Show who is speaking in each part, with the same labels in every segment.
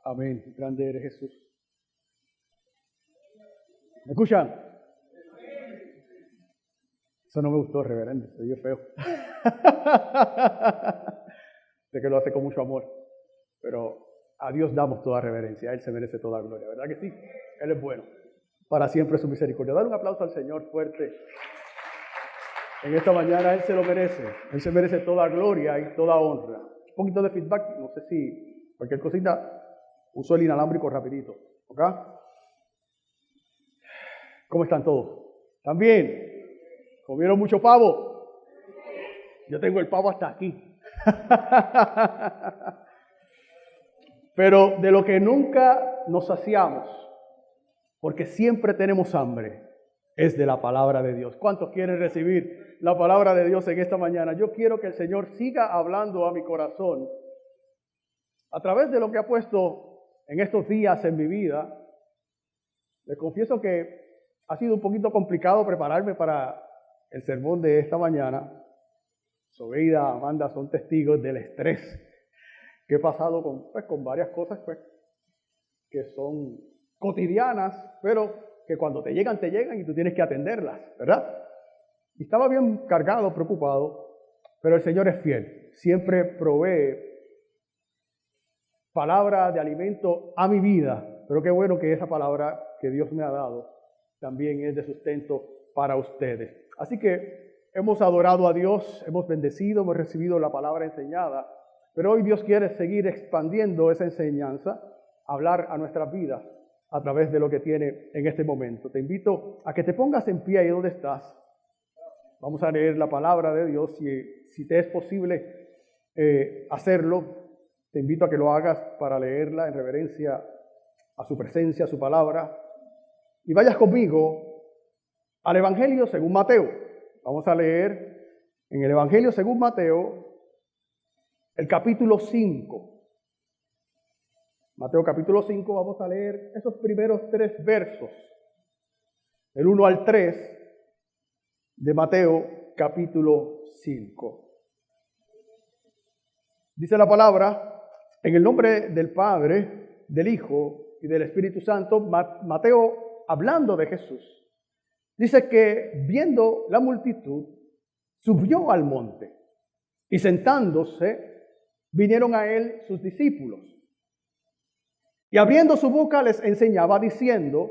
Speaker 1: Amén. Grande eres Jesús. ¿Me escuchan? Eso no me gustó, reverendo. Se oye feo. Sé que lo hace con mucho amor. Pero a Dios damos toda reverencia. A Él se merece toda gloria. ¿Verdad que sí? Él es bueno. Para siempre su misericordia. Dale un aplauso al Señor fuerte. En esta mañana Él se lo merece. Él se merece toda gloria y toda honra. Un poquito de feedback. No sé si cualquier cosita. Uso el inalámbrico rapidito. ¿Ok? ¿Cómo están todos? ¿Están bien? ¿Comieron mucho pavo? Yo tengo el pavo hasta aquí. Pero de lo que nunca nos saciamos, porque siempre tenemos hambre, es de la palabra de Dios. ¿Cuántos quieren recibir la palabra de Dios en esta mañana? Yo quiero que el Señor siga hablando a mi corazón a través de lo que ha puesto en estos días en mi vida. Les confieso que ha sido un poquito complicado prepararme para el sermón de esta mañana. Sobeida, Amanda son testigos del estrés que he pasado con varias cosas que son cotidianas, pero que cuando te llegan y tú tienes que atenderlas, ¿verdad? Y estaba bien cargado, preocupado, pero el Señor es fiel. Siempre provee palabra de alimento a mi vida, pero qué bueno que esa palabra que Dios me ha dado también es de sustento para ustedes. Así que hemos adorado a Dios, hemos bendecido, hemos recibido la palabra enseñada, pero hoy Dios quiere seguir expandiendo esa enseñanza, hablar a nuestras vidas a través de lo que tiene en este momento. Te invito a que te pongas en pie ahí donde estás. Vamos a leer la palabra de Dios. Si te es posible hacerlo, te invito a que lo hagas para leerla en reverencia a su presencia, a su palabra. Y vayas conmigo al Evangelio según Mateo. Vamos a leer en el Evangelio según Mateo el capítulo 5. Mateo capítulo 5, vamos a leer esos primeros 3 versos, del 1 al 3 de Mateo capítulo 5. Dice la palabra, en el nombre del Padre, del Hijo y del Espíritu Santo. Mateo, hablando de Jesús, dice que viendo la multitud, subió al monte y sentándose, vinieron a él sus discípulos. Y abriendo su boca les enseñaba diciendo,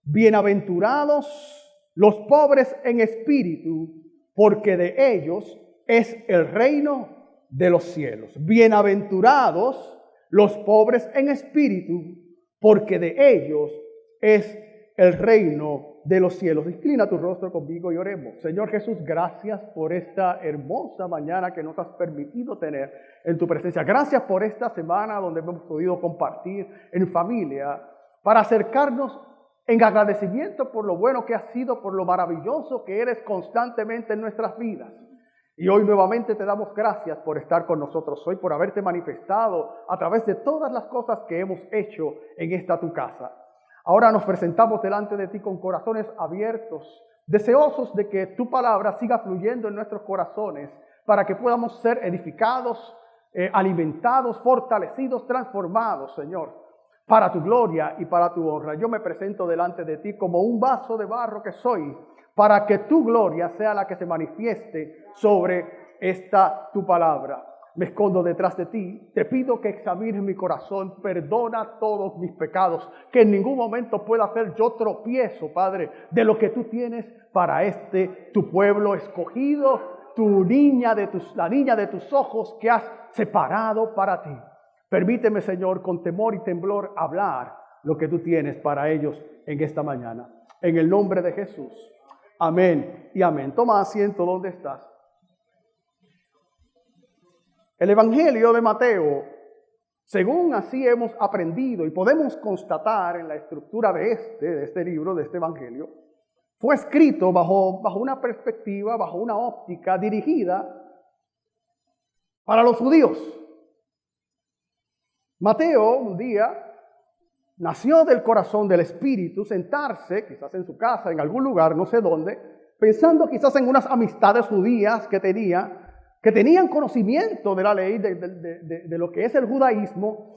Speaker 1: bienaventurados los pobres en espíritu, porque de ellos es el reino de los cielos. Bienaventurados los pobres en espíritu, porque de ellos es el reino de los cielos. Inclina tu rostro conmigo y oremos. Señor Jesús, gracias por esta hermosa mañana que nos has permitido tener en tu presencia. Gracias por esta semana donde hemos podido compartir en familia para acercarnos en agradecimiento por lo bueno que has sido, por lo maravilloso que eres constantemente en nuestras vidas. Y hoy nuevamente te damos gracias por estar con nosotros hoy, por haberte manifestado a través de todas las cosas que hemos hecho en esta tu casa. Ahora nos presentamos delante de ti con corazones abiertos, deseosos de que tu palabra siga fluyendo en nuestros corazones para que podamos ser edificados, alimentados, fortalecidos, transformados, Señor, para tu gloria y para tu honra. Yo me presento delante de ti como un vaso de barro que soy, para que tu gloria sea la que se manifieste sobre esta tu palabra. Me escondo detrás de ti, te pido que examines mi corazón, perdona todos mis pecados, que en ningún momento pueda hacer yo tropiezo, Padre, de lo que tú tienes para tu pueblo escogido, la niña de tus ojos que has separado para ti. Permíteme, Señor, con temor y temblor hablar lo que tú tienes para ellos en esta mañana. En el nombre de Jesús. Amén y amén. Toma asiento donde estás. El Evangelio de Mateo, según así hemos aprendido y podemos constatar en la estructura de este libro, de este Evangelio, fue escrito bajo una perspectiva, bajo una óptica dirigida para los judíos. Mateo un día nació del corazón del Espíritu, sentarse, quizás en su casa, en algún lugar, no sé dónde, pensando quizás en unas amistades judías que tenían conocimiento de la ley, de lo que es el judaísmo,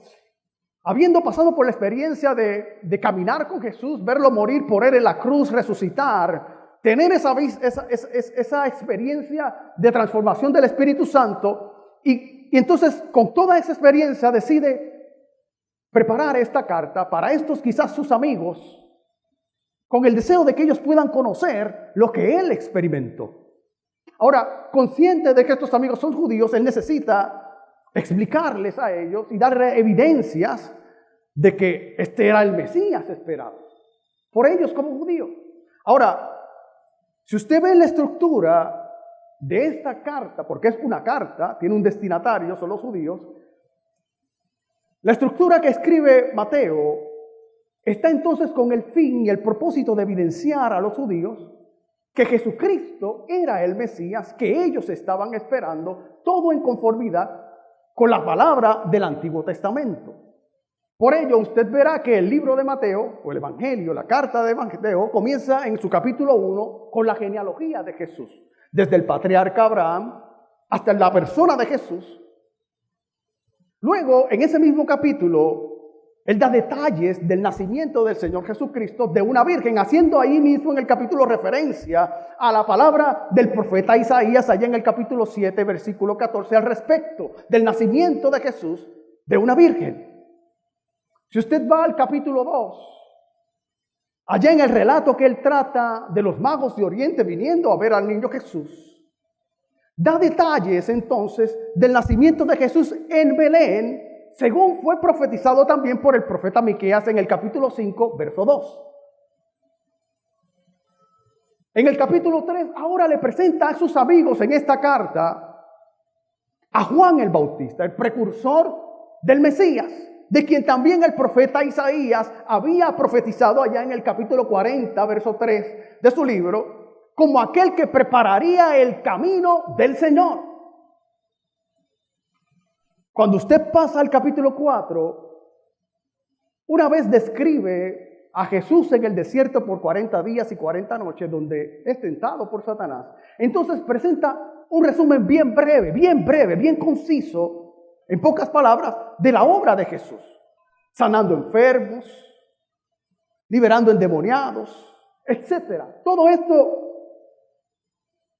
Speaker 1: habiendo pasado por la experiencia de caminar con Jesús, verlo morir por él en la cruz, resucitar, tener esa experiencia de transformación del Espíritu Santo, y entonces con toda esa experiencia decide preparar esta carta para estos quizás sus amigos, con el deseo de que ellos puedan conocer lo que él experimentó. Ahora, consciente de que estos amigos son judíos, él necesita explicarles a ellos y darle evidencias de que este era el Mesías esperado por ellos como judíos. Ahora, si usted ve la estructura de esta carta, porque es una carta, tiene un destinatario, son los judíos, la estructura que escribe Mateo está entonces con el fin y el propósito de evidenciar a los judíos que Jesucristo era el Mesías que ellos estaban esperando, todo en conformidad con la palabra del Antiguo Testamento. Por ello, usted verá que el libro de Mateo, o el Evangelio, la carta de Mateo, comienza en su capítulo 1 con la genealogía de Jesús, desde el patriarca Abraham hasta la persona de Jesús. Luego, en ese mismo capítulo, él da detalles del nacimiento del Señor Jesucristo de una virgen, haciendo ahí mismo en el capítulo referencia a la palabra del profeta Isaías, allá en el capítulo 7, versículo 14, al respecto del nacimiento de Jesús de una virgen. Si usted va al capítulo 2, allá en el relato que él trata de los magos de Oriente viniendo a ver al niño Jesús, da detalles entonces del nacimiento de Jesús en Belén, según fue profetizado también por el profeta Miqueas en el capítulo 5, verso 2. En el capítulo 3, ahora le presenta a sus amigos en esta carta a Juan el Bautista, el precursor del Mesías, de quien también el profeta Isaías había profetizado allá en el capítulo 40, verso 3 de su libro, como aquel que prepararía el camino del Señor. Cuando usted pasa al capítulo 4, una vez describe a Jesús en el desierto por 40 días y 40 noches, donde es tentado por Satanás. Entonces presenta un resumen bien breve, bien conciso, en pocas palabras, de la obra de Jesús. Sanando enfermos, liberando endemoniados, etc. Todo esto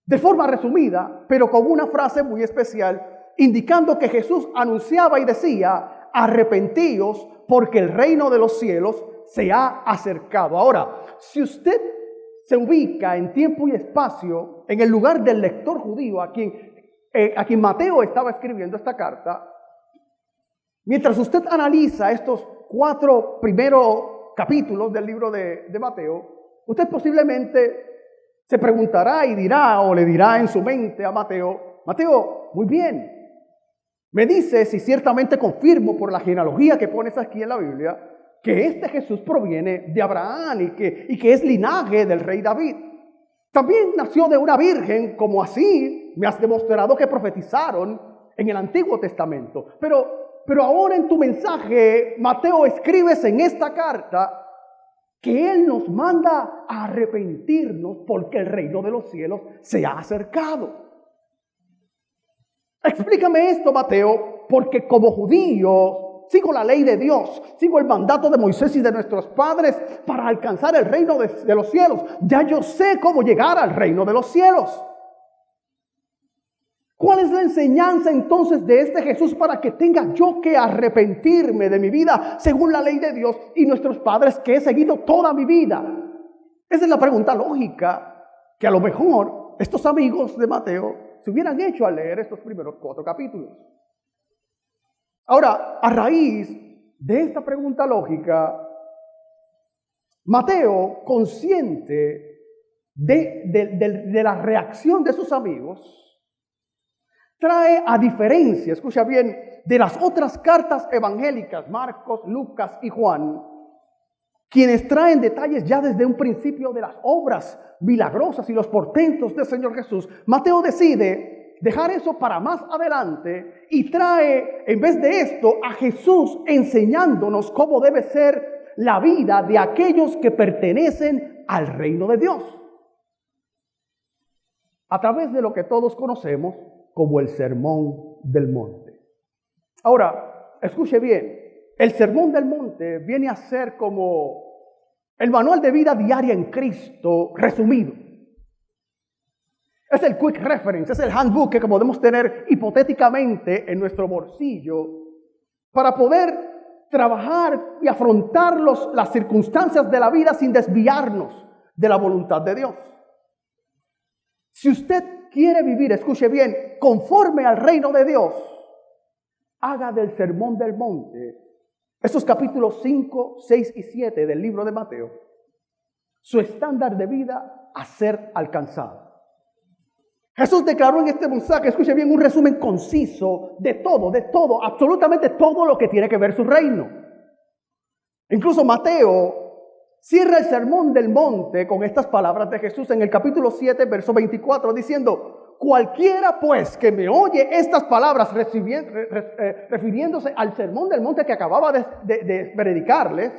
Speaker 1: de forma resumida, pero con una frase muy especial, indicando que Jesús anunciaba y decía: arrepentíos porque el reino de los cielos se ha acercado. Ahora, si usted se ubica en tiempo y espacio en el lugar del lector judío a quien Mateo estaba escribiendo esta carta, mientras usted analiza estos 4 primeros capítulos del libro de Mateo, usted posiblemente se preguntará y dirá, o le dirá en su mente a Mateo: Mateo, muy bien, me dices, y ciertamente confirmo por la genealogía que pones aquí en la Biblia, que este Jesús proviene de Abraham y que es linaje del rey David. También nació de una virgen, como así me has demostrado que profetizaron en el Antiguo Testamento. Pero ahora en tu mensaje, Mateo, escribes en esta carta que Él nos manda a arrepentirnos porque el reino de los cielos se ha acercado. Explícame esto, Mateo, porque como judío sigo la ley de Dios, sigo el mandato de Moisés y de nuestros padres para alcanzar el reino de los cielos. Ya yo sé cómo llegar al reino de los cielos. ¿Cuál es la enseñanza entonces de este Jesús para que tenga yo que arrepentirme de mi vida según la ley de Dios y nuestros padres que he seguido toda mi vida? Esa es la pregunta lógica que a lo mejor estos amigos de Mateo se hubieran hecho al leer estos primeros 4 capítulos. Ahora, a raíz de esta pregunta lógica, Mateo, consciente de la reacción de sus amigos, trae, a diferencia, escucha bien, de las otras cartas evangélicas, Marcos, Lucas y Juan, quienes traen detalles ya desde un principio de las obras milagrosas y los portentos del Señor Jesús, Mateo decide dejar eso para más adelante y trae, en vez de esto, a Jesús enseñándonos cómo debe ser la vida de aquellos que pertenecen al reino de Dios, a través de lo que todos conocemos como el Sermón del Monte. Ahora, escuche bien, el Sermón del Monte viene a ser como el manual de vida diaria en Cristo resumido. Es el quick reference, es el handbook que podemos tener hipotéticamente en nuestro bolsillo para poder trabajar y afrontar las circunstancias de la vida sin desviarnos de la voluntad de Dios. Si usted quiere vivir, escuche bien, conforme al reino de Dios, haga del Sermón del Monte, esos capítulos 5, 6 y 7 del libro de Mateo, su estándar de vida a ser alcanzado. Jesús declaró en este mensaje, escuche bien, un resumen conciso de todo, absolutamente todo lo que tiene que ver su reino. Incluso Mateo cierra el Sermón del Monte con estas palabras de Jesús en el capítulo 7, verso 24, diciendo: cualquiera pues que me oye estas palabras, refiriéndose al Sermón del Monte que acababa de predicarles,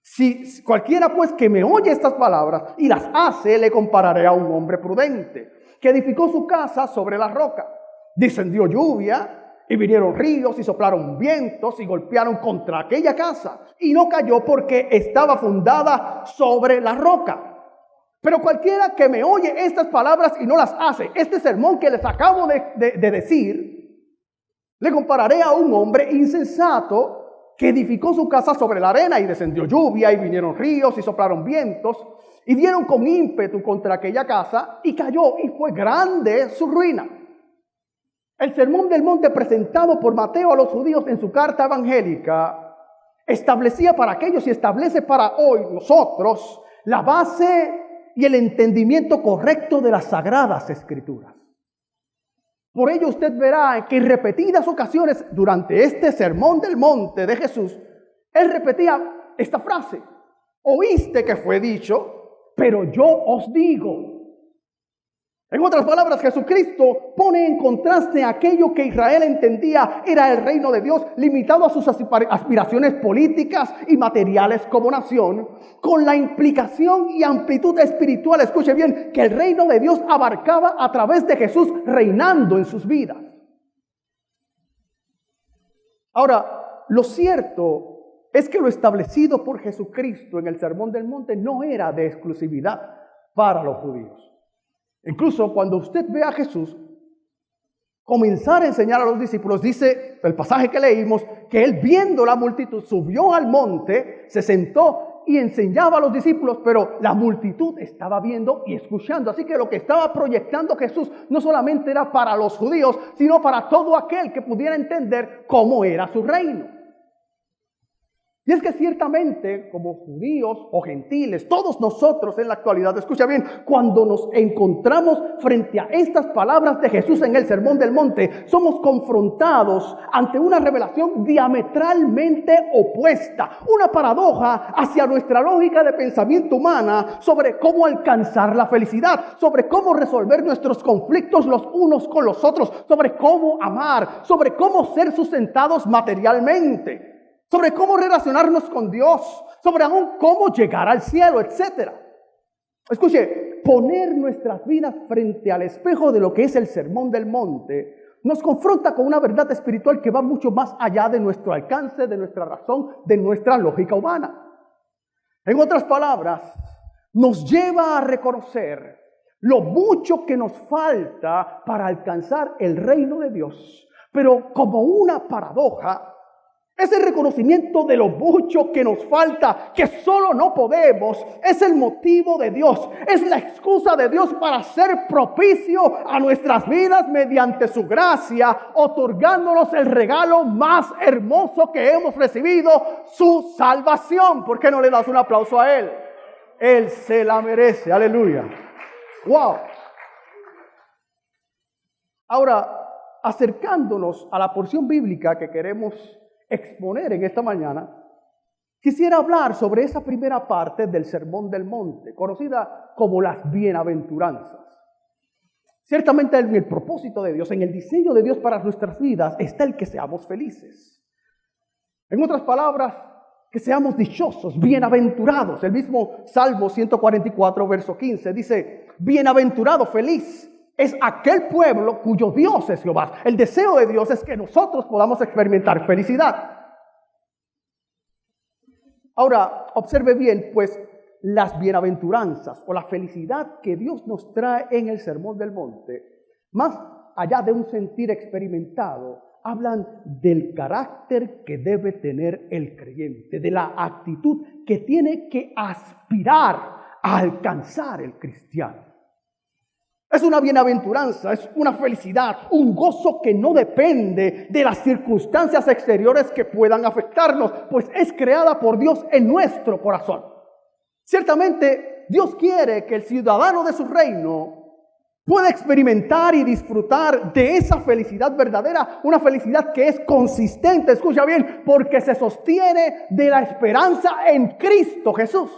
Speaker 1: si cualquiera pues que me oye estas palabras y las hace, le compararé a un hombre prudente que edificó su casa sobre la roca. Descendió lluvia y vinieron ríos y soplaron vientos y golpearon contra aquella casa, y no cayó porque estaba fundada sobre la roca. Pero cualquiera que me oye estas palabras y no las hace, este sermón que les acabo de decir, le compararé a un hombre insensato que edificó su casa sobre la arena, y descendió lluvia y vinieron ríos y soplaron vientos y dieron con ímpetu contra aquella casa, y cayó, y fue grande su ruina. El Sermón del Monte presentado por Mateo a los judíos en su carta evangélica establecía para aquellos y establece para hoy nosotros la base y el entendimiento correcto de las Sagradas Escrituras. Por ello usted verá que en repetidas ocasiones durante este Sermón del Monte de Jesús, él repetía esta frase: oíste que fue dicho, pero yo os digo. En otras palabras, Jesucristo pone en contraste aquello que Israel entendía era el reino de Dios, limitado a sus aspiraciones políticas y materiales como nación, con la implicación y amplitud espiritual, escuche bien, que el reino de Dios abarcaba a través de Jesús reinando en sus vidas. Ahora, lo cierto es que lo establecido por Jesucristo en el Sermón del Monte no era de exclusividad para los judíos. Incluso cuando usted ve a Jesús comenzar a enseñar a los discípulos, dice el pasaje que leímos, que él, viendo la multitud, subió al monte, se sentó y enseñaba a los discípulos, pero la multitud estaba viendo y escuchando. Así que lo que estaba proyectando Jesús no solamente era para los judíos, sino para todo aquel que pudiera entender cómo era su reino. Y es que ciertamente, como judíos o gentiles, todos nosotros en la actualidad, escucha bien, cuando nos encontramos frente a estas palabras de Jesús en el Sermón del Monte, somos confrontados ante una revelación diametralmente opuesta, una paradoja hacia nuestra lógica de pensamiento humana sobre cómo alcanzar la felicidad, sobre cómo resolver nuestros conflictos los unos con los otros, sobre cómo amar, sobre cómo ser sustentados materialmente, sobre cómo relacionarnos con Dios, sobre aún cómo llegar al cielo, etc. Escuche, poner nuestras vidas frente al espejo de lo que es el Sermón del Monte nos confronta con una verdad espiritual que va mucho más allá de nuestro alcance, de nuestra razón, de nuestra lógica humana. En otras palabras, nos lleva a reconocer lo mucho que nos falta para alcanzar el reino de Dios. Pero como una paradoja, ese reconocimiento de lo mucho que nos falta, que solo no podemos, es el motivo de Dios, es la excusa de Dios para ser propicio a nuestras vidas mediante su gracia, otorgándonos el regalo más hermoso que hemos recibido, su salvación. ¿Por qué no le das un aplauso a Él? Él se la merece, aleluya. ¡Wow! Ahora, acercándonos a la porción bíblica que queremos exponer en esta mañana, quisiera hablar sobre esa primera parte del Sermón del Monte, conocida como las bienaventuranzas. Ciertamente en el propósito de Dios, en el diseño de Dios para nuestras vidas, está el que seamos felices. En otras palabras, que seamos dichosos, bienaventurados. El mismo Salmo 144, verso 15, dice: bienaventurado, feliz es aquel pueblo cuyo Dios es Jehová. El deseo de Dios es que nosotros podamos experimentar felicidad. Ahora, observe bien, pues, las bienaventuranzas o la felicidad que Dios nos trae en el Sermón del Monte, más allá de un sentir experimentado, hablan del carácter que debe tener el creyente, de la actitud que tiene que aspirar a alcanzar el cristiano. Es una bienaventuranza, es una felicidad, un gozo que no depende de las circunstancias exteriores que puedan afectarnos, pues es creada por Dios en nuestro corazón. Ciertamente, Dios quiere que el ciudadano de su reino pueda experimentar y disfrutar de esa felicidad verdadera, una felicidad que es consistente, escucha bien, porque se sostiene de la esperanza en Cristo Jesús.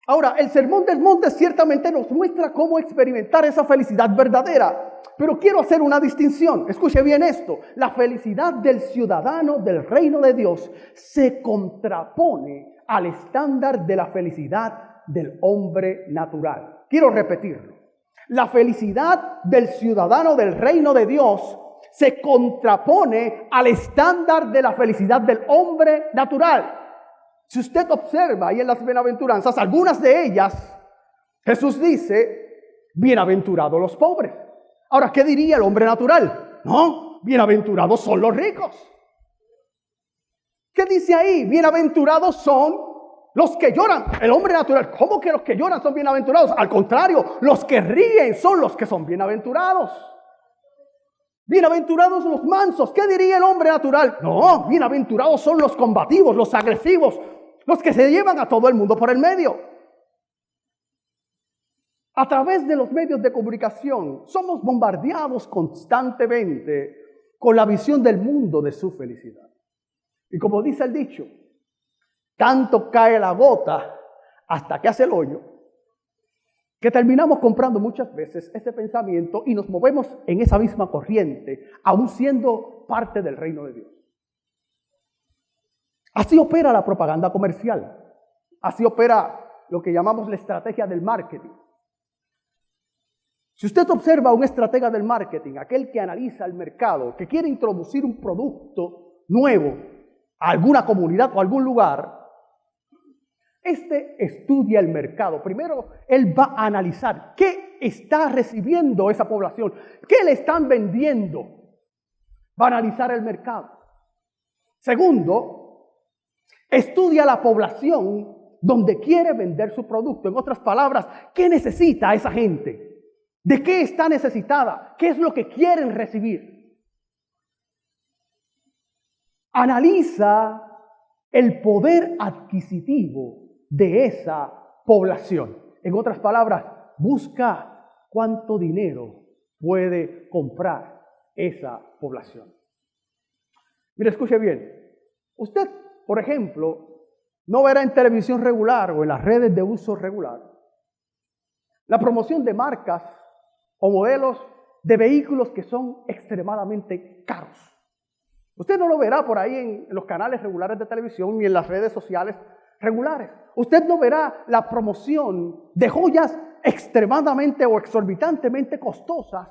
Speaker 1: Ahora, el Sermón del Monte ciertamente nos muestra cómo experimentar esa felicidad verdadera, pero quiero hacer una distinción. Escuche bien esto: la felicidad del ciudadano del reino de Dios se contrapone al estándar de la felicidad del hombre natural. Quiero repetirlo. La felicidad del ciudadano del reino de Dios se contrapone al estándar de la felicidad del hombre natural. Si usted observa ahí en las bienaventuranzas, algunas de ellas, Jesús dice, bienaventurados los pobres. Ahora, ¿qué diría el hombre natural? No, bienaventurados son los ricos. ¿Qué dice ahí? Bienaventurados son los que lloran. El hombre natural, ¿cómo que los que lloran son bienaventurados? Al contrario, los que ríen son los que son bienaventurados. Bienaventurados los mansos. ¿Qué diría el hombre natural? No, bienaventurados son los combativos, los agresivos, los que se llevan a todo el mundo por el medio. A través de los medios de comunicación somos bombardeados constantemente con la visión del mundo de su felicidad. Y como dice el dicho, tanto cae la gota hasta que hace el hoyo, que terminamos comprando muchas veces ese pensamiento y nos movemos en esa misma corriente, aún siendo parte del reino de Dios. Así opera la propaganda comercial. Así opera lo que llamamos la estrategia del marketing. Si usted observa a un estratega del marketing, aquel que analiza el mercado, que quiere introducir un producto nuevo a alguna comunidad o a algún lugar, este estudia el mercado. Primero, él va a analizar qué está recibiendo esa población, qué le están vendiendo. Va a analizar el mercado. Segundo, estudia la población donde quiere vender su producto. En otras palabras, ¿qué necesita esa gente? ¿De qué está necesitada? ¿Qué es lo que quieren recibir? Analiza el poder adquisitivo de esa población. En otras palabras, busca cuánto dinero puede comprar esa población. Mire, escuche bien. Usted, por ejemplo, no verá en televisión regular o en las redes de uso regular la promoción de marcas o modelos de vehículos que son extremadamente caros. Usted no lo verá por ahí en los canales regulares de televisión ni en las redes sociales regulares. Usted no verá la promoción de joyas extremadamente o exorbitantemente costosas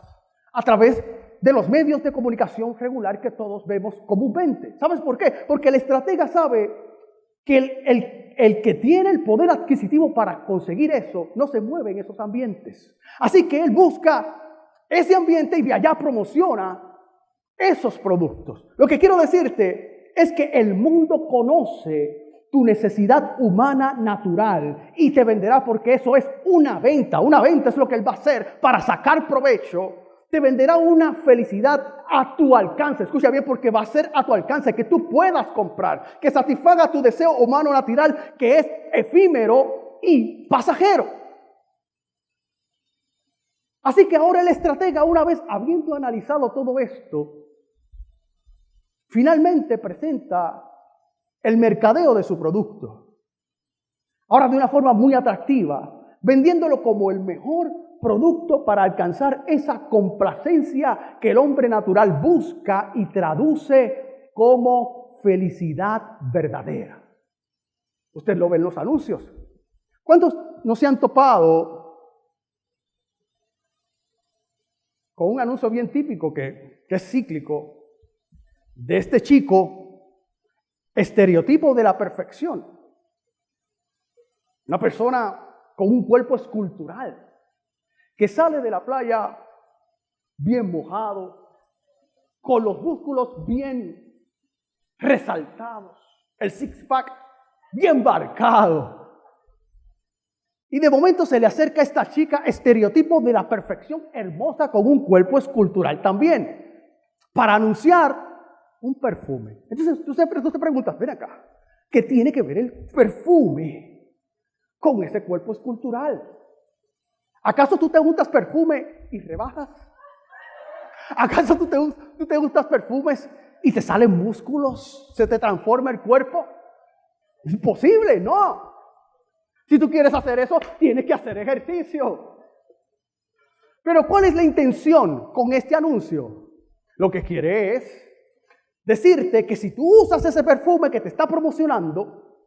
Speaker 1: a través de los medios de comunicación regular que todos vemos comúnmente. ¿Sabes por qué? Porque el estratega sabe que el que tiene el poder adquisitivo para conseguir eso no se mueve en esos ambientes. Así que él busca ese ambiente y de allá promociona esos productos. Lo que quiero decirte es que el mundo conoce tu necesidad humana natural y te venderá, porque eso es una venta. Una venta es lo que él va a hacer para sacar provecho. Te venderá una felicidad a tu alcance. Escucha bien, porque va a ser a tu alcance, que tú puedas comprar, que satisfaga tu deseo humano natural, que es efímero y pasajero. Así que ahora el estratega, una vez habiendo analizado todo esto, finalmente presenta el mercadeo de su producto. Ahora de una forma muy atractiva, vendiéndolo como el mejor producto para alcanzar esa complacencia que el hombre natural busca y traduce como felicidad verdadera. Usted lo ve en los anuncios. ¿Cuántos no se han topado con un anuncio bien típico que es cíclico, de este chico estereotipo de la perfección. Una persona con un cuerpo escultural que sale de la playa bien mojado, con los músculos bien resaltados, el six-pack bien marcado. Y de momento se le acerca a esta chica, estereotipo de la perfección, hermosa, con un cuerpo escultural también, para anunciar un perfume. Entonces tú te preguntas, ven acá, ¿qué tiene que ver el perfume con ese cuerpo escultural? ¿Acaso tú te gustas perfume y rebajas? ¿Acaso tú te gustas perfumes y te salen músculos? ¿Se te transforma el cuerpo? Es imposible, ¿no? Si tú quieres hacer eso, tienes que hacer ejercicio. Pero ¿cuál es la intención con este anuncio? Lo que quiere es decirte que si tú usas ese perfume que te está promocionando,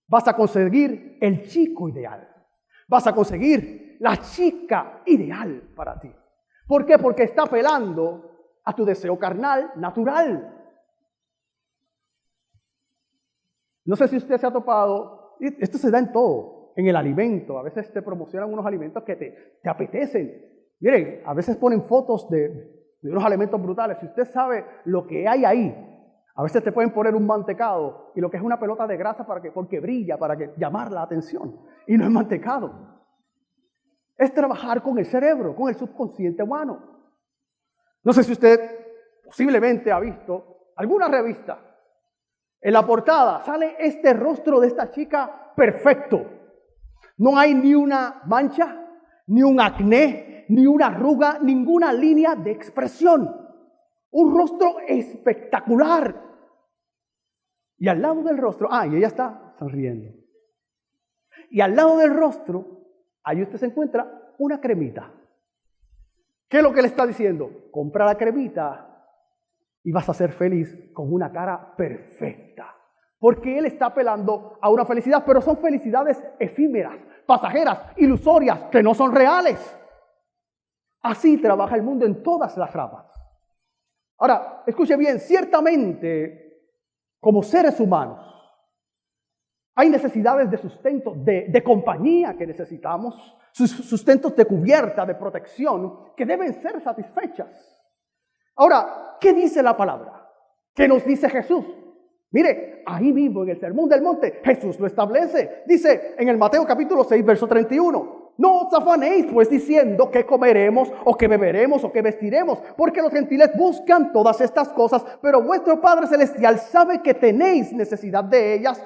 Speaker 1: vas a conseguir el chico ideal. Vas a conseguir la chica ideal para ti. ¿Por qué? Porque está apelando a tu deseo carnal natural. No sé si usted se ha topado, esto se da en todo, en el alimento. A veces te promocionan unos alimentos que te apetecen. Miren, a veces ponen fotos de unos alimentos brutales. Si usted sabe lo que hay ahí, a veces te pueden poner un mantecado y lo que es una pelota de grasa porque brilla, para llamar la atención. Y no es mantecado. Es trabajar con el cerebro, con el subconsciente humano. No sé si usted posiblemente ha visto alguna revista. En la portada sale este rostro de esta chica perfecto. No hay ni una mancha, ni un acné, ni una arruga, ninguna línea de expresión. Un rostro espectacular. Y al lado del rostro, y ella está sonriendo. Y al lado del rostro, ahí usted se encuentra una cremita. ¿Qué es lo que le está diciendo? Compra la cremita y vas a ser feliz con una cara perfecta. Porque él está apelando a una felicidad, pero son felicidades efímeras, pasajeras, ilusorias, que no son reales. Así trabaja el mundo en todas las ramas. Ahora, escuche bien, ciertamente, como seres humanos, hay necesidades de sustento, de compañía que necesitamos, sustentos de cubierta, de protección, que deben ser satisfechas. Ahora, ¿qué dice la palabra? ¿Qué nos dice Jesús? Mire, ahí mismo en el Sermón del Monte, Jesús lo establece. Dice en el Mateo capítulo 6, verso 31. No os afanéis pues diciendo qué comeremos, o qué beberemos, o qué vestiremos, porque los gentiles buscan todas estas cosas, pero vuestro Padre Celestial sabe que tenéis necesidad de ellas.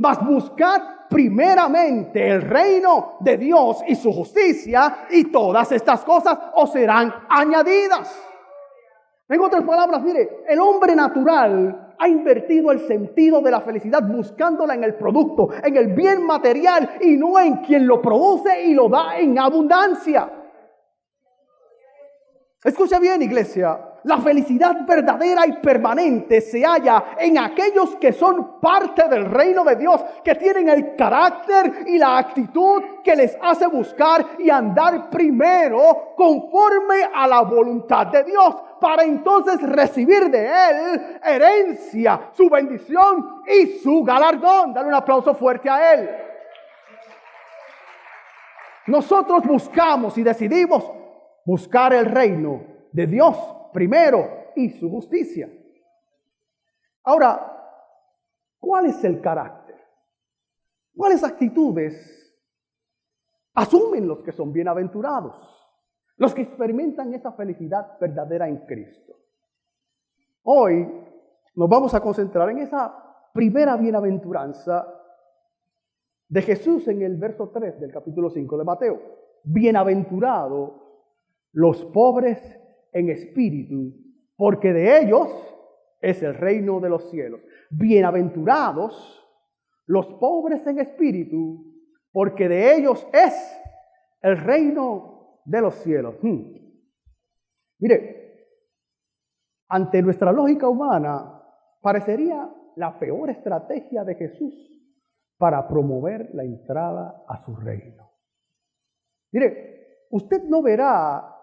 Speaker 1: Mas buscad primeramente el reino de Dios y su justicia, y todas estas cosas os serán añadidas. En otras palabras, mire, el hombre natural ha invertido el sentido de la felicidad buscándola en el producto, en el bien material, y no en quien lo produce y lo da en abundancia. Escucha bien, iglesia. La felicidad verdadera y permanente se halla en aquellos que son parte del reino de Dios, que tienen el carácter y la actitud que les hace buscar y andar primero conforme a la voluntad de Dios, para entonces recibir de Él herencia, su bendición y su galardón. Dale un aplauso fuerte a Él. Nosotros buscamos y decidimos buscar el reino de Dios primero y su justicia. Ahora, ¿cuál es el carácter? ¿Cuáles actitudes asumen los que son bienaventurados? Los que experimentan esa felicidad verdadera en Cristo. Hoy nos vamos a concentrar en esa primera bienaventuranza de Jesús en el verso 3 del capítulo 5 de Mateo. Bienaventurados los pobres en espíritu, porque de ellos es el reino de los cielos. Bienaventurados los pobres en espíritu, porque de ellos es el reino de los cielos. Mire, ante nuestra lógica humana, parecería la peor estrategia de Jesús para promover la entrada a su reino. Mire, usted no verá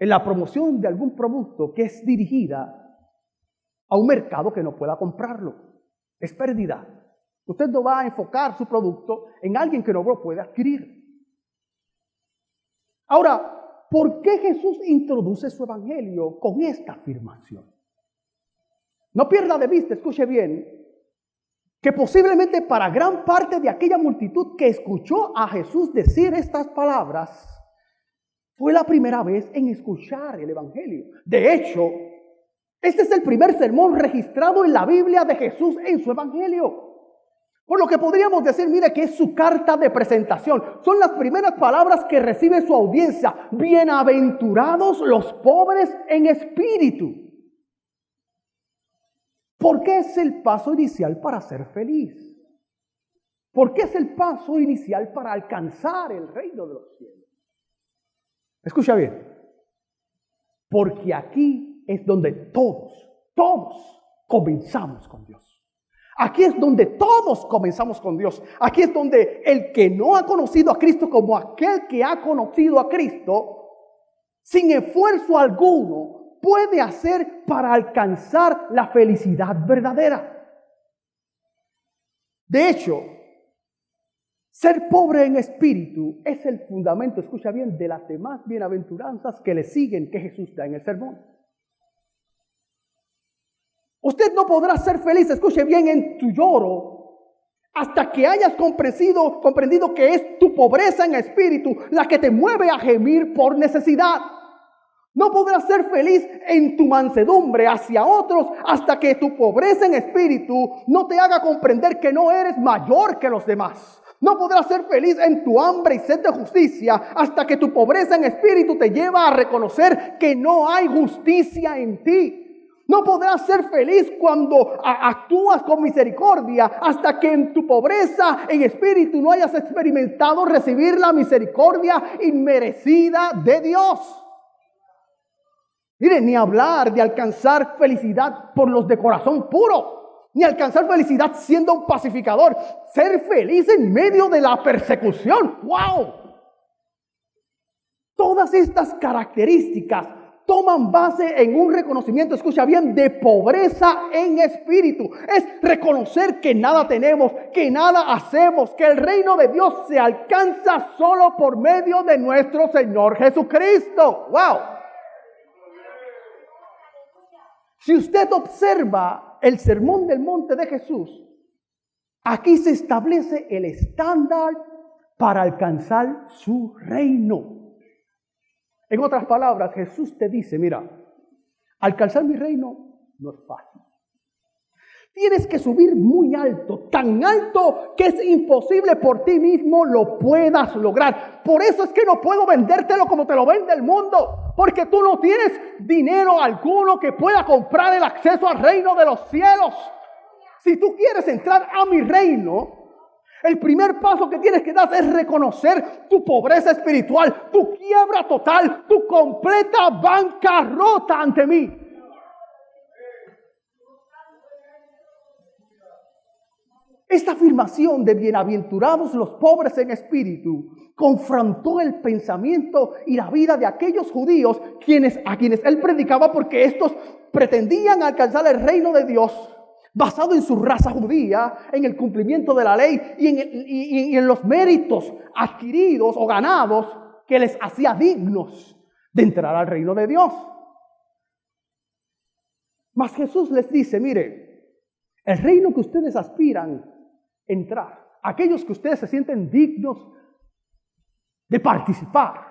Speaker 1: en la promoción de algún producto que es dirigida a un mercado que no pueda comprarlo. Es pérdida. Usted no va a enfocar su producto en alguien que no lo puede adquirir. Ahora, ¿por qué Jesús introduce su evangelio con esta afirmación? No pierda de vista, escuche bien, que posiblemente para gran parte de aquella multitud que escuchó a Jesús decir estas palabras, fue la primera vez en escuchar el evangelio. De hecho, este es el primer sermón registrado en la Biblia de Jesús en su evangelio. Por lo que podríamos decir, mire, que es su carta de presentación. Son las primeras palabras que recibe su audiencia. Bienaventurados los pobres en espíritu. ¿Por qué es el paso inicial para ser feliz? ¿Por qué es el paso inicial para alcanzar el reino de los cielos? Escucha bien. Porque aquí es donde todos comenzamos con Dios. Aquí es donde todos comenzamos con Dios. Aquí es donde el que no ha conocido a Cristo como aquel que ha conocido a Cristo, sin esfuerzo alguno, puede hacer para alcanzar la felicidad verdadera. De hecho, ser pobre en espíritu es el fundamento, escucha bien, de las demás bienaventuranzas que le siguen que Jesús da en el sermón. Usted no podrá ser feliz, escuche bien, en tu lloro, hasta que hayas comprendido que es tu pobreza en espíritu la que te mueve a gemir por necesidad. No podrás ser feliz en tu mansedumbre hacia otros hasta que tu pobreza en espíritu no te haga comprender que no eres mayor que los demás. No podrás ser feliz en tu hambre y sed de justicia hasta que tu pobreza en espíritu te lleva a reconocer que no hay justicia en ti. No podrás ser feliz cuando actúas con misericordia hasta que en tu pobreza en espíritu no hayas experimentado recibir la misericordia inmerecida de Dios. Miren, ni hablar de alcanzar felicidad por los de corazón puro, ni alcanzar felicidad siendo un pacificador. Ser feliz en medio de la persecución. ¡Wow! Todas estas características toman base en un reconocimiento, escucha bien, de pobreza en espíritu. Es reconocer que nada tenemos, que nada hacemos, que el reino de Dios se alcanza solo por medio de nuestro Señor Jesucristo. ¡Wow! Si usted observa el sermón del monte de Jesús, aquí se establece el estándar para alcanzar su reino. En otras palabras, Jesús te dice, mira, alcanzar mi reino no es fácil. Tienes que subir muy alto, tan alto que es imposible por ti mismo lo puedas lograr. Por eso es que no puedo vendértelo como te lo vende el mundo, porque tú no tienes dinero alguno que pueda comprar el acceso al reino de los cielos. Si tú quieres entrar a mi reino, el primer paso que tienes que dar es reconocer tu pobreza espiritual, tu quiebra total, tu completa bancarrota ante mí. Esta afirmación de bienaventurados los pobres en espíritu confrontó el pensamiento y la vida de aquellos judíos a quienes él predicaba, porque estos pretendían alcanzar el reino de Dios basado en su raza judía, en el cumplimiento de la ley y en los méritos adquiridos o ganados que les hacía dignos de entrar al reino de Dios. Mas Jesús les dice, mire, el reino que ustedes aspiran a entrar, aquellos que ustedes se sienten dignos de participar,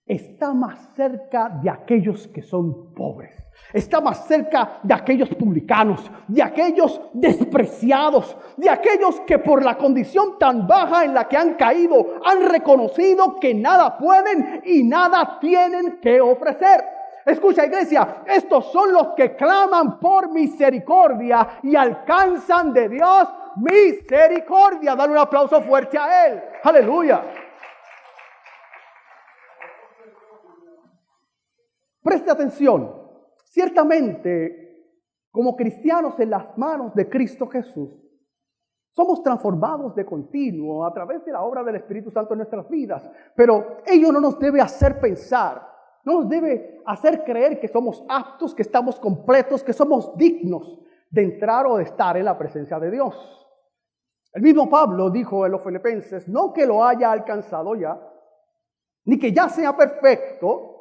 Speaker 1: está más cerca de aquellos que son pobres. Está más cerca de aquellos publicanos, de aquellos despreciados, de aquellos que por la condición tan baja en la que han caído, han reconocido que nada pueden y nada tienen que ofrecer. Escucha, iglesia, estos son los que claman por misericordia y alcanzan de Dios misericordia. Dale un aplauso fuerte a Él. Aleluya. Preste atención. Ciertamente, como cristianos en las manos de Cristo Jesús, somos transformados de continuo a través de la obra del Espíritu Santo en nuestras vidas. Pero ello no nos debe hacer pensar no nos debe hacer creer que somos aptos, que estamos completos, que somos dignos de entrar o de estar en la presencia de Dios. El mismo Pablo dijo en los Filipenses, no que lo haya alcanzado ya, ni que ya sea perfecto,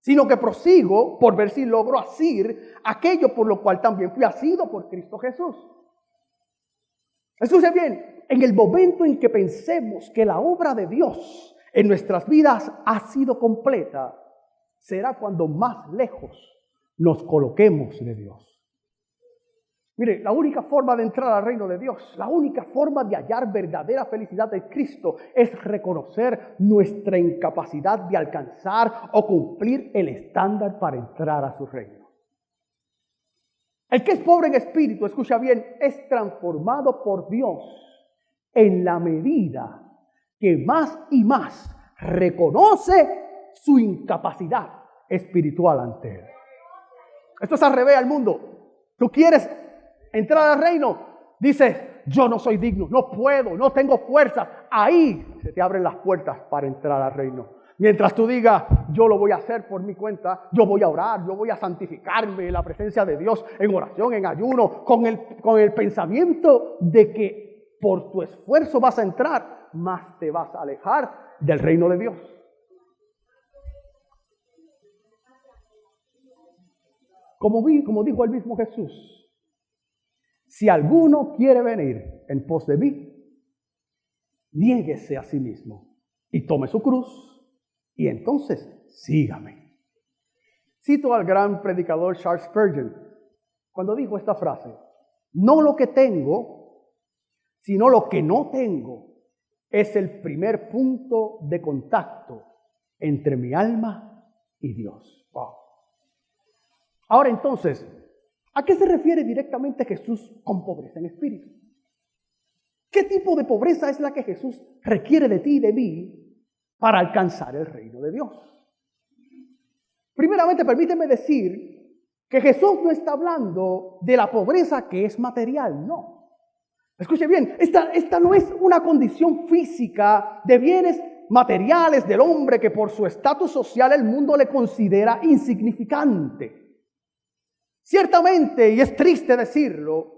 Speaker 1: sino que prosigo por ver si logro asir aquello por lo cual también fui asido por Cristo Jesús. Escuchen bien, en el momento en que pensemos que la obra de Dios en nuestras vidas ha sido completa, será cuando más lejos nos coloquemos de Dios. Mire, la única forma de entrar al reino de Dios, la única forma de hallar verdadera felicidad de Cristo es reconocer nuestra incapacidad de alcanzar o cumplir el estándar para entrar a su reino. El que es pobre en espíritu, escucha bien, es transformado por Dios en la medida que más y más reconoce su incapacidad espiritual ante Él. Esto es al revés al mundo. Tú quieres entrar al reino, dices, yo no soy digno, no puedo, no tengo fuerzas. Ahí se te abren las puertas para entrar al reino. Mientras tú digas, yo lo voy a hacer por mi cuenta, yo voy a orar, yo voy a santificarme en la presencia de Dios, en oración, en ayuno, con el pensamiento de que por tu esfuerzo vas a entrar, más te vas a alejar del reino de Dios. Como dijo el mismo Jesús, si alguno quiere venir en pos de mí, niéguese a sí mismo y tome su cruz y entonces sígame. Cito al gran predicador Charles Spurgeon cuando dijo esta frase: no lo que tengo, sino lo que no tengo es el primer punto de contacto entre mi alma y Dios. Wow. Ahora entonces, ¿a qué se refiere directamente Jesús con pobreza en espíritu? ¿Qué tipo de pobreza es la que Jesús requiere de ti y de mí para alcanzar el reino de Dios? Primeramente, permíteme decir que Jesús no está hablando de la pobreza que es material, no. Escuche bien, esta no es una condición física de bienes materiales del hombre que por su estatus social el mundo le considera insignificante. Ciertamente, y es triste decirlo,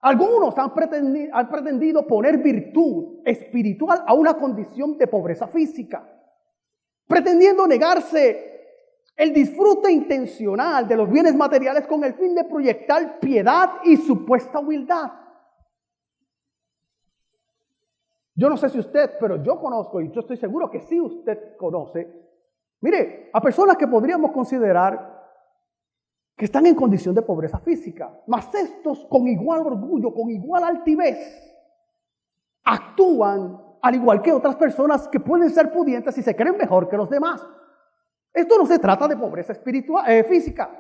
Speaker 1: algunos han pretendido poner virtud espiritual a una condición de pobreza física, pretendiendo negarse el disfrute intencional de los bienes materiales con el fin de proyectar piedad y supuesta humildad. Yo no sé si usted, pero yo conozco, y yo estoy seguro que sí usted conoce, mire, a personas que podríamos considerar que están en condición de pobreza física, mas estos con igual orgullo, con igual altivez, actúan al igual que otras personas que pueden ser pudientes y se creen mejor que los demás. Esto no se trata de pobreza espiritual, física.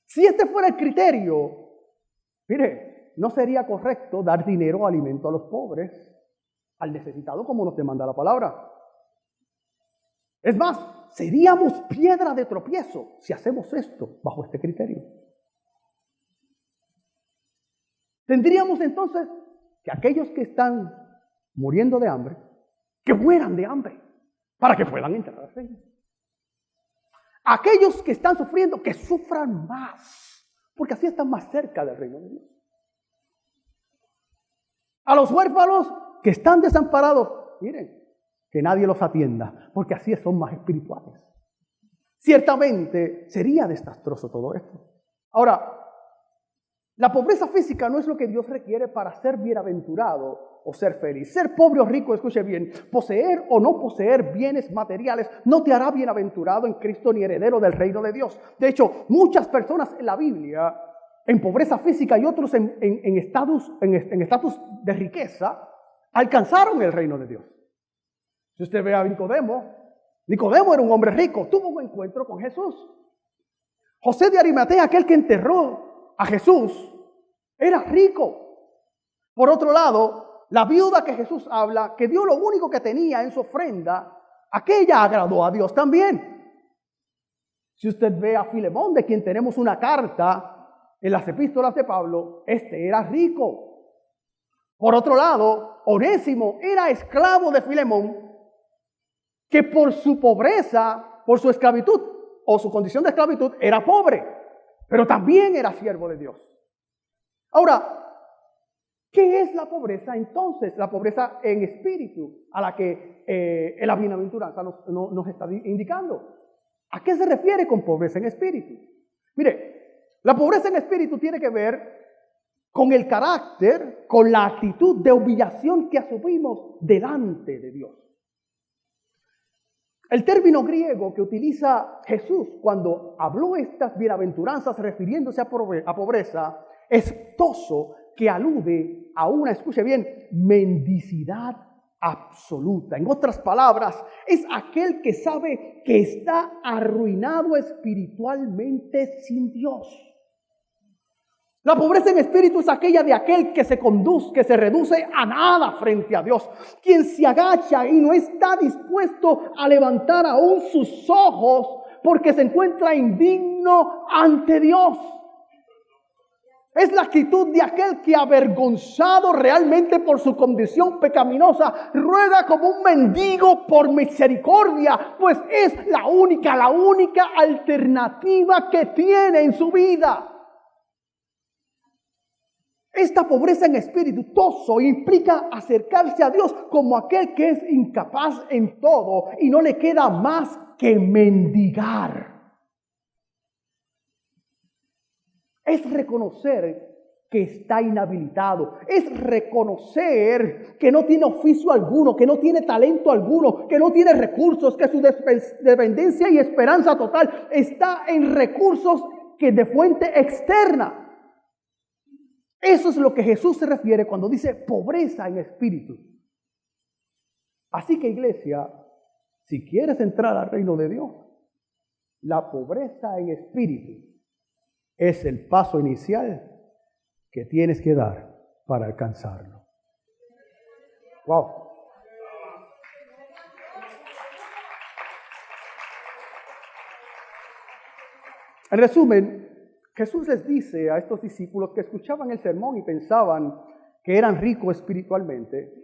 Speaker 1: Si este fuera el criterio, mire, no sería correcto dar dinero o alimento a los pobres, al necesitado, como nos demanda la palabra. Es más, seríamos piedra de tropiezo si hacemos esto bajo este criterio. Tendríamos entonces que aquellos que están muriendo de hambre, que mueran de hambre, para que puedan entrar al reino. Aquellos que están sufriendo, que sufran más, porque así están más cerca del reino de Dios. A los huérfanos que están desamparados, miren, que nadie los atienda, porque así son más espirituales. Ciertamente sería desastroso todo esto. Ahora, la pobreza física no es lo que Dios requiere para ser bienaventurado o ser feliz. Ser pobre o rico, escuche bien, poseer o no poseer bienes materiales no te hará bienaventurado en Cristo ni heredero del reino de Dios. De hecho, muchas personas en la Biblia, en pobreza física y otros en estatus de riqueza, alcanzaron el reino de Dios. Si usted ve a Nicodemo era un hombre rico, tuvo un encuentro con Jesús. José de Arimatea, aquel que enterró a Jesús, era rico. Por otro lado, la viuda que Jesús habla, que dio lo único que tenía en su ofrenda, aquella agradó a Dios también. Si usted ve a Filemón, de quien tenemos una carta en las epístolas de Pablo, este era rico. Por otro lado, Onésimo era esclavo de Filemón, que por su pobreza por su esclavitud o su condición de esclavitud, era pobre, pero también era siervo de Dios. Ahora, ¿qué es la pobreza entonces? La pobreza en espíritu a la que la bienaventuranza nos está indicando. ¿A qué se refiere con pobreza en espíritu? Mire, la pobreza en espíritu tiene que ver con el carácter, con la actitud de humillación que asumimos delante de Dios. El término griego que utiliza Jesús cuando habló estas bienaventuranzas refiriéndose a pobreza es ptoso, que alude a una, escuche bien, mendicidad absoluta. En otras palabras, es aquel que sabe que está arruinado espiritualmente sin Dios. La pobreza en espíritu es aquella de aquel que se reduce a nada frente a Dios, quien se agacha y no está dispuesto a levantar aún sus ojos porque se encuentra indigno ante Dios. Es la actitud de aquel que, avergonzado realmente por su condición pecaminosa, ruega como un mendigo por misericordia, pues es la única alternativa que tiene en su vida. Esta pobreza en espíritu toso implica acercarse a Dios como aquel que es incapaz en todo y no le queda más que mendigar. Es reconocer que está inhabilitado. Es reconocer que no tiene oficio alguno, que no tiene talento alguno, que no tiene recursos, que su dependencia y esperanza total está en recursos que de fuente externa. Eso es lo que Jesús se refiere cuando dice pobreza en espíritu. Así que, iglesia, si quieres entrar al reino de Dios, la pobreza en espíritu es el paso inicial que tienes que dar para alcanzarlo. Wow. En resumen, Jesús les dice a estos discípulos que escuchaban el sermón y pensaban que eran ricos espiritualmente,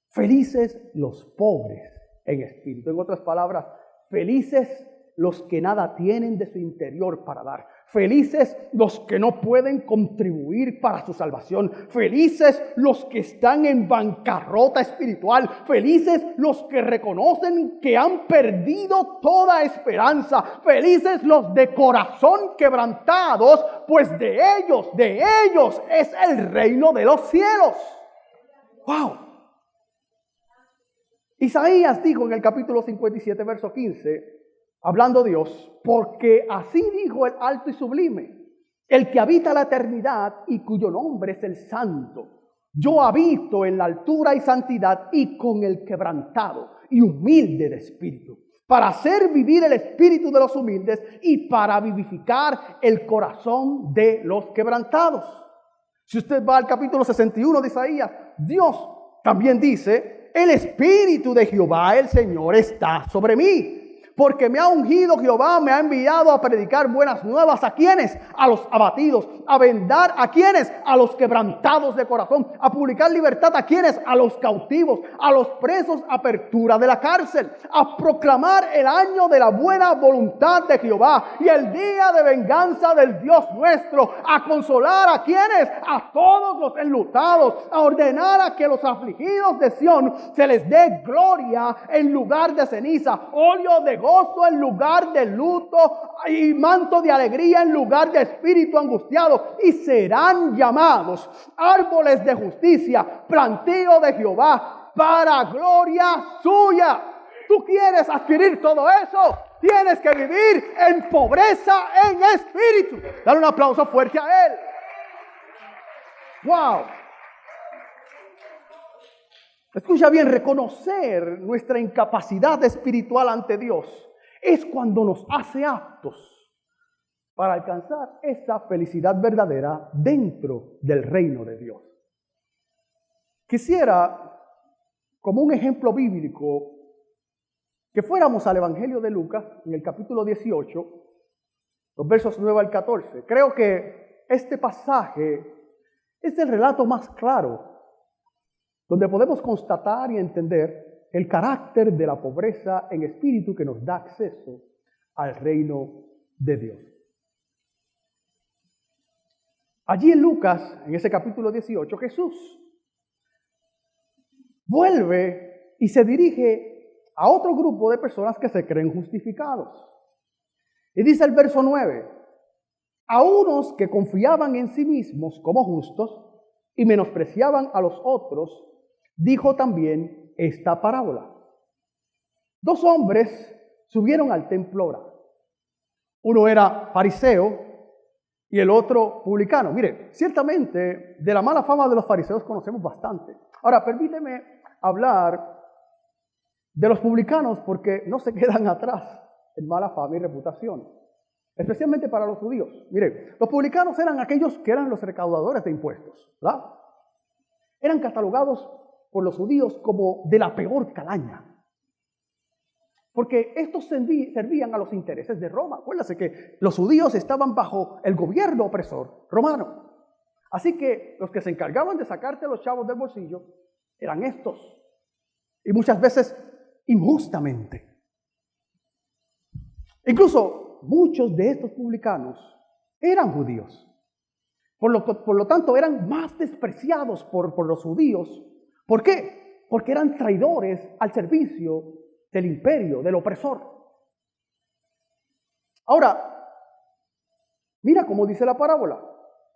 Speaker 1: felices los pobres en espíritu. En otras palabras, felices los que nada tienen de su interior para dar. Felices los que no pueden contribuir para su salvación. Felices los que están en bancarrota espiritual. Felices los que reconocen que han perdido toda esperanza. Felices los de corazón quebrantados, pues de ellos es el reino de los cielos. ¡Wow! Isaías dijo en el capítulo 57, verso 15, hablando Dios, porque así dijo el alto y sublime, el que habita la eternidad y cuyo nombre es el Santo. Yo habito en la altura y santidad y con el quebrantado y humilde de espíritu, para hacer vivir el espíritu de los humildes y para vivificar el corazón de los quebrantados. Si usted va al capítulo 61 de Isaías, Dios también dice, el espíritu de Jehová el Señor está sobre mí, porque me ha ungido Jehová, me ha enviado a predicar buenas nuevas. ¿A quiénes? A los abatidos. A vendar. ¿A quiénes? A los quebrantados de corazón. A publicar libertad. ¿A quiénes? A los cautivos. A los presos, apertura de la cárcel. A proclamar el año de la buena voluntad de Jehová y el día de venganza del Dios nuestro. A consolar ¿a quiénes? A todos los enlutados. A ordenar a que los afligidos de Sión se les dé gloria en lugar de ceniza, óleo de gozo en lugar de luto y manto de alegría en lugar de espíritu angustiado, y serán llamados árboles de justicia, plantío de Jehová para gloria suya. ¿Tú quieres adquirir todo eso? Tienes que vivir en pobreza en espíritu. Dale un aplauso fuerte a él. Wow. Escucha bien, reconocer nuestra incapacidad espiritual ante Dios es cuando nos hace aptos para alcanzar esa felicidad verdadera dentro del reino de Dios. Quisiera, como un ejemplo bíblico, que fuéramos al Evangelio de Lucas, en el capítulo 18, los versos 9 al 14. Creo que este pasaje es el relato más claro donde podemos constatar y entender el carácter de la pobreza en espíritu que nos da acceso al reino de Dios. Allí en Lucas, en ese capítulo 18, Jesús vuelve y se dirige a otro grupo de personas que se creen justificados. Y dice el verso 9, a unos que confiaban en sí mismos como justos y menospreciaban a los otros, dijo también esta parábola. 2 hombres subieron al templo a orar. Uno era fariseo y el otro publicano. Mire, ciertamente de la mala fama de los fariseos conocemos bastante. Ahora, permíteme hablar de los publicanos porque no se quedan atrás en mala fama y reputación, especialmente para los judíos. Mire, los publicanos eran aquellos que eran los recaudadores de impuestos, ¿verdad? Eran catalogados por los judíos como de la peor calaña, porque estos servían a los intereses de Roma. Acuérdense que los judíos estaban bajo el gobierno opresor romano. Así que los que se encargaban de sacarte los chavos del bolsillo eran estos. Y muchas veces injustamente. Incluso muchos de estos publicanos eran judíos. Por lo tanto, eran más despreciados por los judíos. ¿Por qué? Porque eran traidores al servicio del imperio, del opresor. Ahora, mira cómo dice la parábola,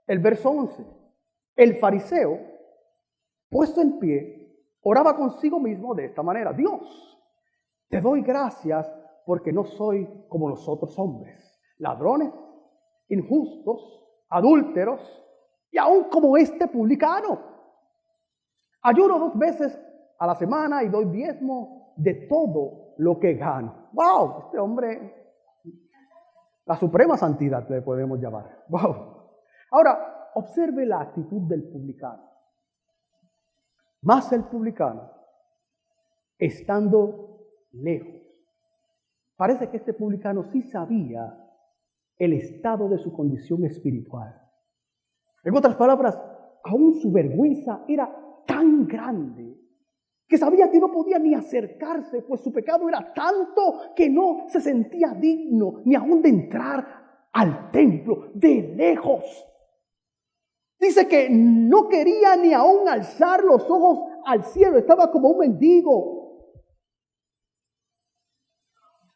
Speaker 1: el verso 11. El fariseo, puesto en pie, oraba consigo mismo de esta manera: Dios, te doy gracias porque no soy como los otros hombres, ladrones, injustos, adúlteros y aún como este publicano. Ayuno 2 veces a la semana y doy diezmo de todo lo que gano. ¡Wow! Este hombre, la suprema santidad le podemos llamar. ¡Wow! Ahora, observe la actitud del publicano. Más el publicano, estando lejos. Parece que este publicano sí sabía el estado de su condición espiritual. En otras palabras, aún su vergüenza era tan grande que sabía que no podía ni acercarse, pues su pecado era tanto que no se sentía digno ni aún de entrar al templo, de lejos. Dice que no quería ni aún alzar los ojos al cielo, estaba como un mendigo,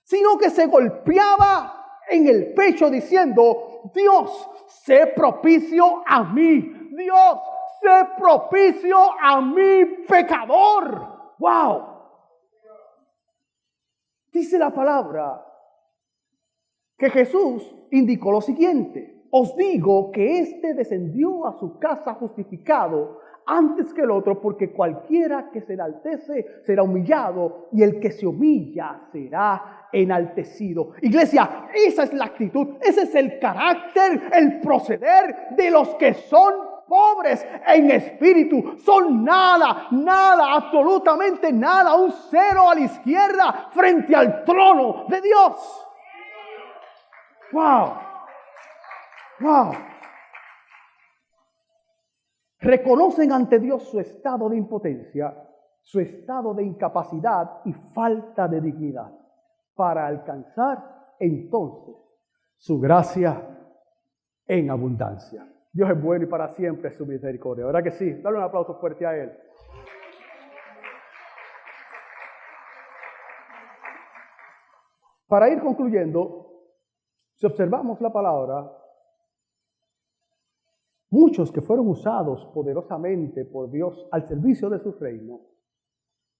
Speaker 1: sino que se golpeaba en el pecho diciendo: Dios, sé propicio a mí. Dios, sé propicio a mi pecador. ¡Wow! Dice la palabra que Jesús indicó lo siguiente: os digo que éste descendió a su casa justificado antes que el otro, porque cualquiera que se enaltece será humillado, y el que se humilla será enaltecido. Iglesia, esa es la actitud, ese es el carácter, el proceder de los que son pobres en espíritu. Son nada, absolutamente nada, un cero a la izquierda frente al trono de Dios. ¡Wow! ¡Wow! Reconocen ante Dios su estado de impotencia, su estado de incapacidad y falta de dignidad, para alcanzar entonces su gracia en abundancia. Dios es bueno y para siempre es su misericordia. ¿Verdad que sí? Dale un aplauso fuerte a Él. Para ir concluyendo, si observamos la palabra, muchos que fueron usados poderosamente por Dios al servicio de su reino,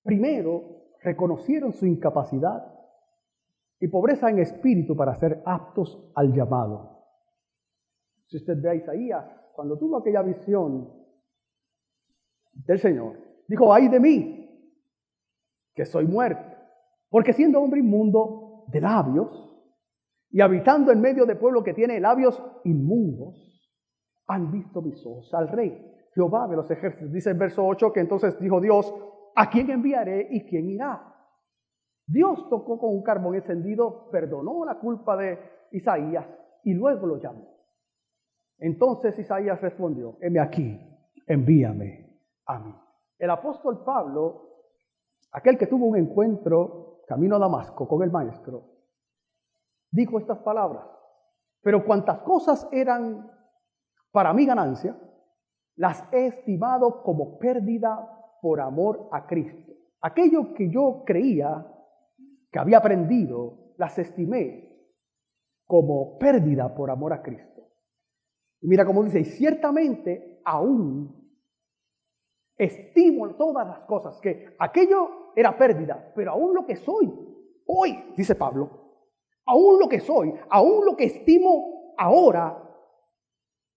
Speaker 1: primero reconocieron su incapacidad y pobreza en espíritu para ser aptos al llamado. Si usted ve a Isaías, cuando tuvo aquella visión del Señor, dijo: ay de mí, que soy muerto, porque siendo hombre inmundo de labios y habitando en medio de pueblo que tiene labios inmundos, han visto mis ojos al Rey, Jehová de los ejércitos. Dice el verso 8 que entonces dijo Dios: ¿a quién enviaré y quién irá? Dios tocó con un carbón encendido, perdonó la culpa de Isaías y luego lo llamó. Entonces Isaías respondió: heme aquí, envíame a mí. El apóstol Pablo aquel que tuvo un encuentro camino a Damasco con el maestro, dijo estas palabras: pero cuantas cosas eran para mi ganancia, las he estimado como pérdida por amor a Cristo. Aquello que yo creía que había aprendido, las estimé como pérdida por amor a Cristo. Y mira cómo dice: y ciertamente aún estimo todas las cosas, que aquello era pérdida, pero aún lo que soy hoy, dice Pablo, aún lo que soy, aún lo que estimo ahora,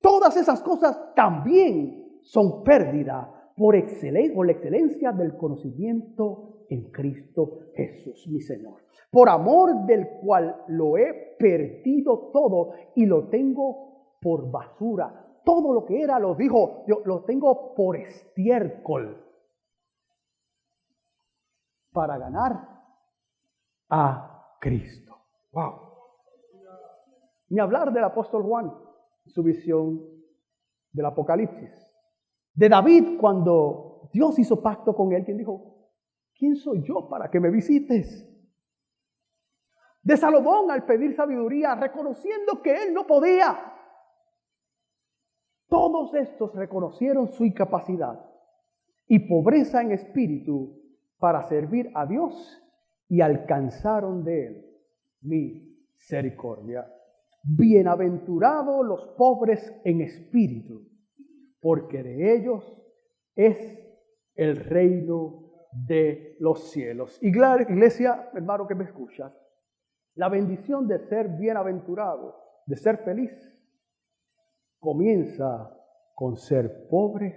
Speaker 1: todas esas cosas también son pérdida por la excelencia del conocimiento en Cristo Jesús, mi Señor. Por amor del cual lo he perdido todo y lo tengo por basura. Todo lo que era, lo dijo, yo lo tengo por estiércol para ganar a Cristo. Wow. Ni hablar del apóstol Juan, su visión del Apocalipsis. De David, cuando Dios hizo pacto con él, quien dijo: ¿quién soy yo para que me visites? De Salomón, al pedir sabiduría, reconociendo que él no podía. Todos estos reconocieron su incapacidad y pobreza en espíritu para servir a Dios y alcanzaron de él misericordia. Bienaventurados los pobres en espíritu, porque de ellos es el reino de los cielos. Iglesia, hermano que me escuchas, la bendición de ser bienaventurado, de ser feliz, comienza con ser pobres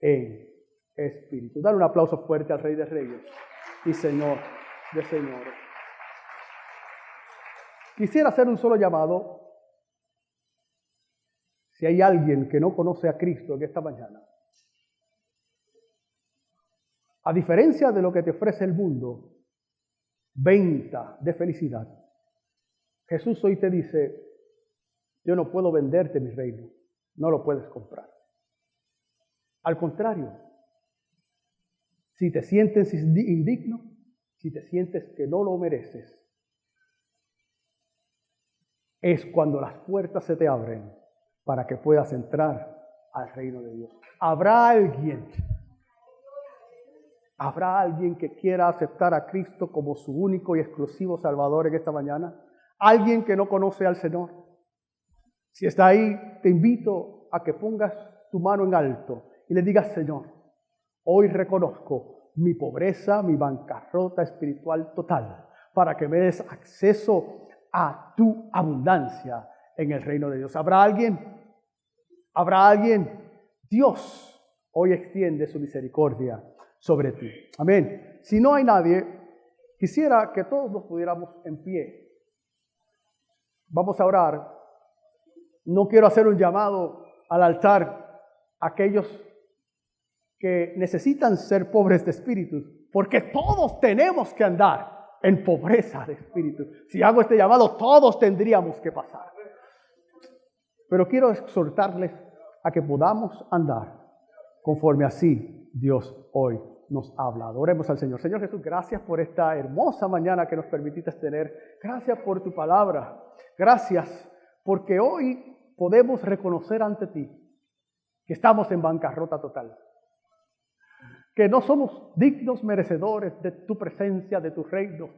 Speaker 1: en espíritu. Dale un aplauso fuerte al Rey de Reyes y Señor de Señores. Quisiera hacer un solo llamado. Si hay alguien que no conoce a Cristo en esta mañana, a diferencia de lo que te ofrece el mundo, venta de felicidad, Jesús hoy te dice: yo no puedo venderte mi reino, no lo puedes comprar. Al contrario, si te sientes indigno, si te sientes que no lo mereces, es cuando las puertas se te abren para que puedas entrar al reino de Dios. ¿Habrá alguien que quiera aceptar a Cristo como su único y exclusivo Salvador en esta mañana? ¿Alguien que no conoce al Señor? Si está ahí, te invito a que pongas tu mano en alto y le digas: Señor, hoy reconozco mi pobreza, mi bancarrota espiritual total, para que me des acceso a tu abundancia en el reino de Dios. ¿Habrá alguien? ¿Habrá alguien? Dios hoy extiende su misericordia sobre ti. Amén. Si no hay nadie, quisiera que todos nos pudiéramos en pie. Vamos a orar. No quiero hacer un llamado al altar a aquellos que necesitan ser pobres de espíritu, porque todos tenemos que andar en pobreza de espíritu. Si hago este llamado, todos tendríamos que pasar. Pero quiero exhortarles a que podamos andar conforme así Dios hoy nos habla. Oremos al Señor. Señor Jesús, gracias por esta hermosa mañana que nos permitiste tener. Gracias por tu palabra. Gracias porque hoy podemos reconocer ante ti que estamos en bancarrota total, que no somos dignos merecedores de tu presencia, de tu reino.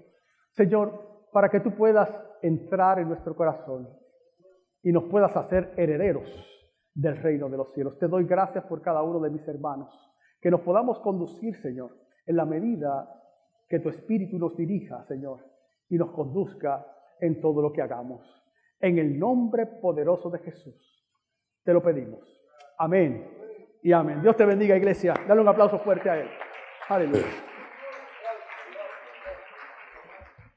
Speaker 1: Señor, para que tú puedas entrar en nuestro corazón y nos puedas hacer herederos del reino de los cielos. Te doy gracias por cada uno de mis hermanos, que nos podamos conducir, Señor, en la medida que tu Espíritu nos dirija, Señor, y nos conduzca en todo lo que hagamos. En el nombre poderoso de Jesús, te lo pedimos. Amén y amén. Dios te bendiga, iglesia. Dale un aplauso fuerte a Él. Aleluya.